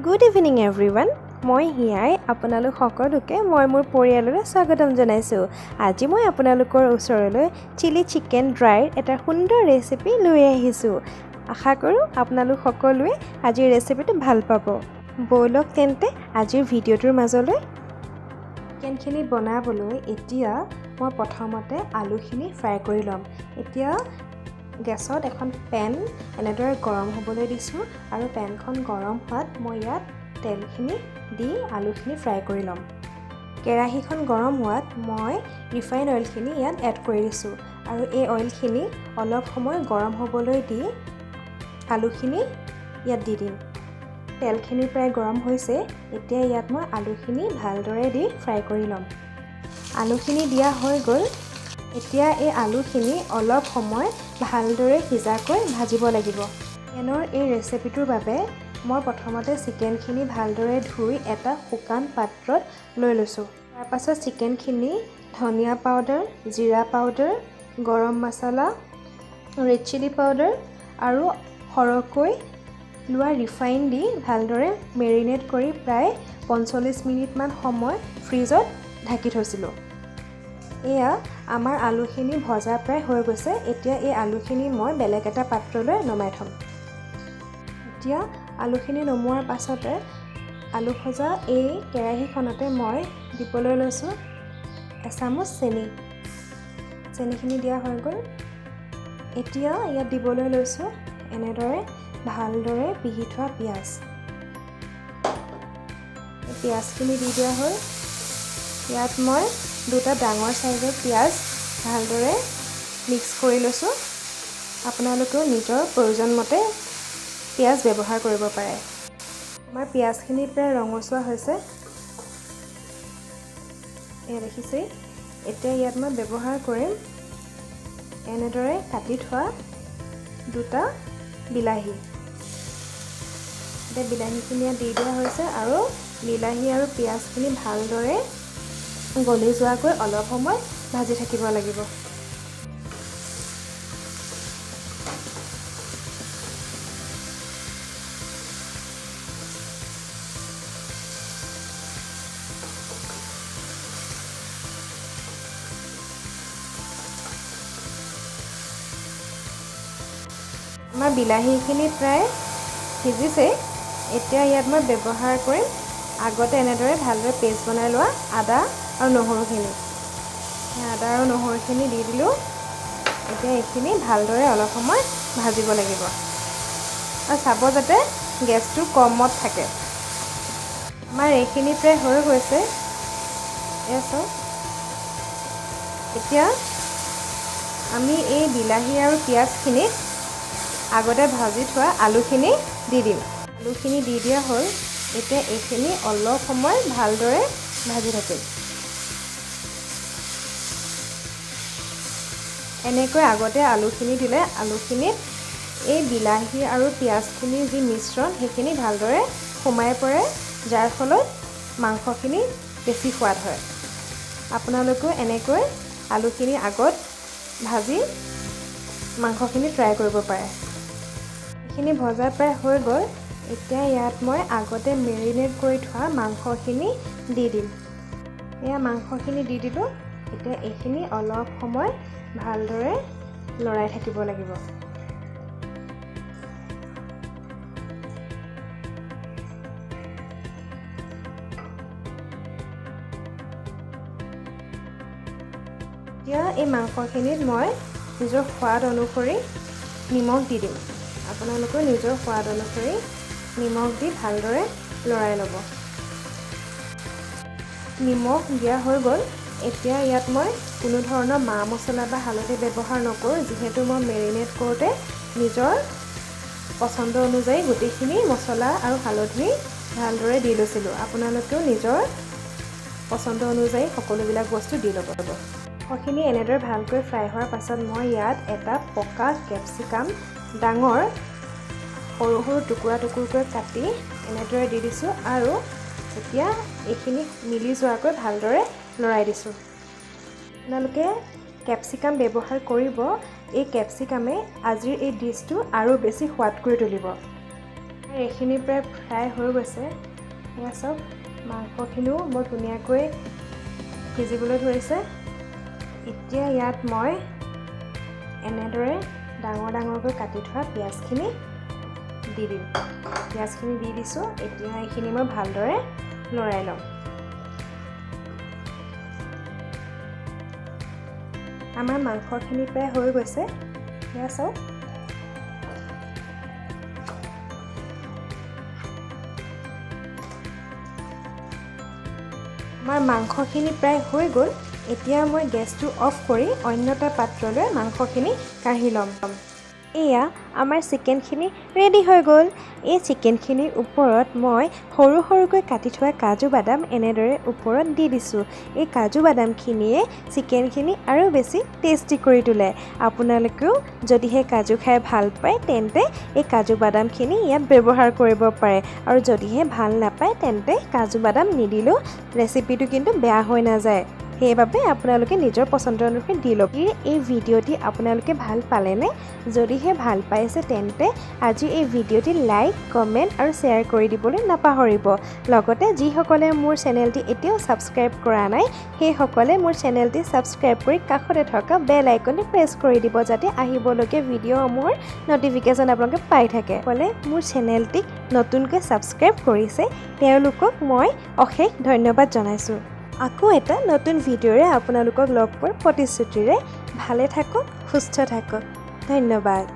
Good evening everyone. মই হিয়াই আপোনালোক সকলোকে মই মোৰ পৰিয়াললৈ স্বাগতম জনাইছো। আজি মই আপোনালোকৰ ওচৰলৈ চিলি চিকেন ড্ৰাইৰ এটা সুন্দৰ ৰেচিপি লৈ আহিছো। আশা কৰো আপোনালোক সকলোৱে আজিৰ ৰেচিপিটো ভাল পাব। বলক তেন্তে আজিৰ ভিডিঅ'টোৰ মাজলৈ। চিকেনখিনি বনাবলৈ এতিয়া মই প্ৰথমতে আলুখিনি ফ্ৰাই কৰি ল'ম। এতিয়া গেছত এখন পেন এনেদৰে গৰম হ'বলৈ দিছো আৰু পেনখন গৰম হোৱাত মই ইয়াত তেলখিনি দি আলুখিনি ফ্ৰাই কৰি ল'ম। কেৰাহীখন গৰম হোৱাত মই ৰিফাইন অইলখিনি ইয়াত এড কৰি দিছো আৰু এই অইলখিনি অলপ সময় গৰম হ'বলৈ দি আলুখিনি ইয়াত দি দিম। তেলখিনি প্ৰায় গৰম হৈছে। এতিয়া ইয়াত মই আলুখিনি ভালদৰে দি ফ্ৰাই কৰি ল'ম। আলুখিনি দিয়া হৈ গ'ল। এতিয়া এই আলুখিনি অলপ সময় ভালদৰে সিজাকৈ ভাজিব লাগিব। চিকেনৰ এই ৰেচিপিটোৰ বাবে মই প্ৰথমতে চিকেনখিনি ভালদৰে ধুই এটা শুকান পাত্ৰত লৈ লৈছোঁ। তাৰ পাছত চিকেনখিনি ধনিয়া পাউডাৰ, জিৰা পাউডাৰ, গৰম মছলা, ৰেড চিলি পাউডাৰ আৰু সৰহকৈ লোৱা ৰিফাইন দি ভালদৰে মেৰিনেট কৰি প্ৰায় 45 মিনিটমান সময় ফ্ৰিজত ঢাকি থৈছিলোঁ। এয়া আমাৰ আলুখিনি ভজা প্ৰায় হৈ গৈছে। এতিয়া এই আলুখিনি মই বেলেগ এটা পাত্ৰলৈ নমাই থ'ম। এতিয়া আলুখিনি নমোৱাৰ পাছতে আলু ভজা এই কেৰাহীখনতে মই দিবলৈ লৈছোঁ এচামুচ চেনি। চেনিখিনি দিয়া হৈ গ'ল। এতিয়া ইয়াত দিবলৈ লৈছোঁ এনেদৰে ভালদৰে পিহি থোৱা পিঁয়াজ। পিঁয়াজখিনি দি দিয়া হ'ল। ইয়াত মই দুটা ডাঙৰ চাইজৰ পিঁয়াজ ভালদৰে মিক্স কৰি লৈছোঁ। আপোনালোকেও নিজৰ প্ৰয়োজন মতে পিঁয়াজ ব্যৱহাৰ কৰিব পাৰে। আমাৰ পিঁয়াজখিনি প্ৰায় ৰঙচুৱা হৈছে। এয়া দেখিছেই। এতিয়া ইয়াত মই ব্যৱহাৰ কৰিম এনেদৰে কাটি থোৱা দুটা বিলাহী। এতিয়া বিলাহীখিনি ইয়াত দি দিয়া হৈছে আৰু বিলাহী আৰু পিঁয়াজখিনি ভালদৰে গলি যোৱাকৈ অলপ সময় ভাজি থাকিব লাগিব। আমাৰ বিলাহীখিনি প্ৰায় সিজিছে। এতিয়া ইয়াত মই ব্যৱহাৰ কৰিম আগতে এনেদৰে ভালদৰে পেষ্ট বনাই লোৱা আদা আৰু নহৰুখিনি। আদা আৰু নহৰুখিনি দি দিলোঁ। এতিয়া এইখিনি ভালদৰে অলপ সময় ভাজিব লাগিব আৰু চাব যাতে গেছটো কমত থাকে। আমাৰ এইখিনি প্ৰায় হৈ গৈছে। এয়া চাওক। এতিয়া আমি এই বিলাহী আৰু পিঁয়াজখিনিত আগতে ভাজি থোৱা আলুখিনি দি দিম। আলুখিনি দি দিয়া হ'ল। এতিয়া এইখিনি অলপ সময় ভালদৰে ভাজি থাকিম। এনেকৈ আগতে আলুখিনি দিলে আলুখিনিত এই বিলাহী আৰু পিঁয়াজখিনিৰ যি মিশ্ৰণ সেইখিনি ভালদৰে সোমাই পৰে, যাৰ ফলত মাংসখিনি বেছি সোৱাদ হয়। আপোনালোকেও এনেকৈ আলুখিনি আগত ভাজি মাংসখিনি ট্ৰাই কৰিব পাৰে। এইখিনি ভজা প্ৰায় হৈ গ'ল। এতিয়া ইয়াত মই আগতে মেৰিনেট কৰি থোৱা মাংসখিনি দি দিম। এয়া মাংসখিনি দি দিলোঁ। এতিয়া এইখিনি অলপ সময় ভালদৰে লৰাই থাকিব লাগিব। এতিয়া এই মাংসখিনিত মই নিজৰ সোৱাদ অনুসৰি নিমখ দি দিম। আপোনালোকে নিজৰ সোৱাদ অনুসৰি নিমখ দি ভালদৰে লৰাই ল'ব। নিমখ দিয়া হৈ গ'ল। এতিয়া ইয়াত মই কোনো ধৰণৰ মা মছলা বা হালধি ব্যৱহাৰ নকৰোঁ, যিহেতু মই মেৰিনেট কৰোঁতে নিজৰ পচন্দ অনুযায়ী গোটেইখিনি মছলা আৰু হালধি ভালদৰে দি লৈছিলোঁ। আপোনালোকেও নিজৰ পচন্দ অনুযায়ী সকলোবিলাক বস্তু দি ল'ব। মাংসখিনি এনেদৰে ভালকৈ ফ্ৰাই হোৱাৰ পাছত মই ইয়াত এটা পকা কেপচিকাম ডাঙৰ সৰু সৰু টুকুৰা টুকুৰকৈ কাটি এনেদৰে দি দিছোঁ আৰু এতিয়া এইখিনি মিলি যোৱাকৈ ভালদৰে লৰাই দিছোঁ। আপোনালোকে কেপচিকাম ব্যৱহাৰ কৰিব। এই কেপচিকামে আজিৰ এই ডিছটো আৰু বেছি সোৱাদ কৰি তুলিব। এইখিনি প্ৰায় ফ্ৰাই হৈ গৈছে এয়া চাওক মাংসখিনিও বৰ ধুনীয়াকৈ সিজিবলৈ ধৰিছে এতিয়া ইয়াত মই এনেদৰে ডাঙৰ ডাঙৰকৈ কাটি থোৱা পিঁয়াজখিনি দি দিম পিঁয়াজখিনি দি দিছোঁ এতিয়া এইখিনি মই ভালদৰে লৰাই ল'ম আমাৰ মাংসখিনি প্ৰায় হৈ গৈছে এয়া চাওক আমাৰ মাংসখিনি প্ৰায় হৈ গ'ল এতিয়া মই গেছটো অফ কৰি অন্য এটা পাত্ৰলৈ মাংসখিনি কাঢ়ি ল'ম এয়া আমাৰ চিকেনখিনি ৰেডি হৈ গ'ল এই চিকেনখিনিৰ ওপৰত মই সৰু সৰুকৈ কাটি থোৱা কাজু বাদাম এনেদৰে ওপৰত দি দিছোঁ এই কাজু বাদামখিনিয়ে চিকেনখিনি আৰু বেছি টেষ্টি কৰি তোলে আপোনালোকেও যদিহে কাজু খাই ভাল পায় তেন্তে এই কাজু বাদামখিনি ইয়াত ব্যৱহাৰ কৰিব পাৰে আৰু যদিহে ভাল নাপায় তেন্তে কাজু বাদাম নিদিলেও ৰেচিপিটো কিন্তু বেয়া হৈ নাযায় সেইবাবে আপোনালোকে নিজৰ পছন্দ অনুসৰি দি ল'ব এই ভিডিঅ'টি আপোনালোকে ভাল পালেনে যদিহে ভাল পাইছে তেন্তে আজি এই ভিডিঅ'টি লাইক কমেণ্ট আৰু শ্বেয়াৰ কৰি দিবলৈ নাপাহৰিব লগতে যিসকলে মোৰ চেনেলটি এতিয়াও ছাবস্ক্ৰাইব কৰা নাই সেইসকলে মোৰ চেনেলটি ছাবস্ক্ৰাইব কৰি কাষতে থকা বেল আইকনটি প্ৰেছ কৰি দিব যাতে আহিবলগীয়া ভিডিঅ'সমূহৰ ন'টিফিকেশ্যন আপোনালোকে পাই থাকে ক'লে মোৰ চেনেলটিক নতুনকৈ ছাবস্ক্ৰাইব কৰিছে তেওঁলোকক মই অশেষ ধন্যবাদ জনাইছোঁ আকৌ এটা নতুন ভিডিঅ'ৰে আপোনালোকক লগ পোৱাৰ প্ৰতিশ্ৰুতিৰে ভালে থাকক সুস্থ থাকক ধন্যবাদ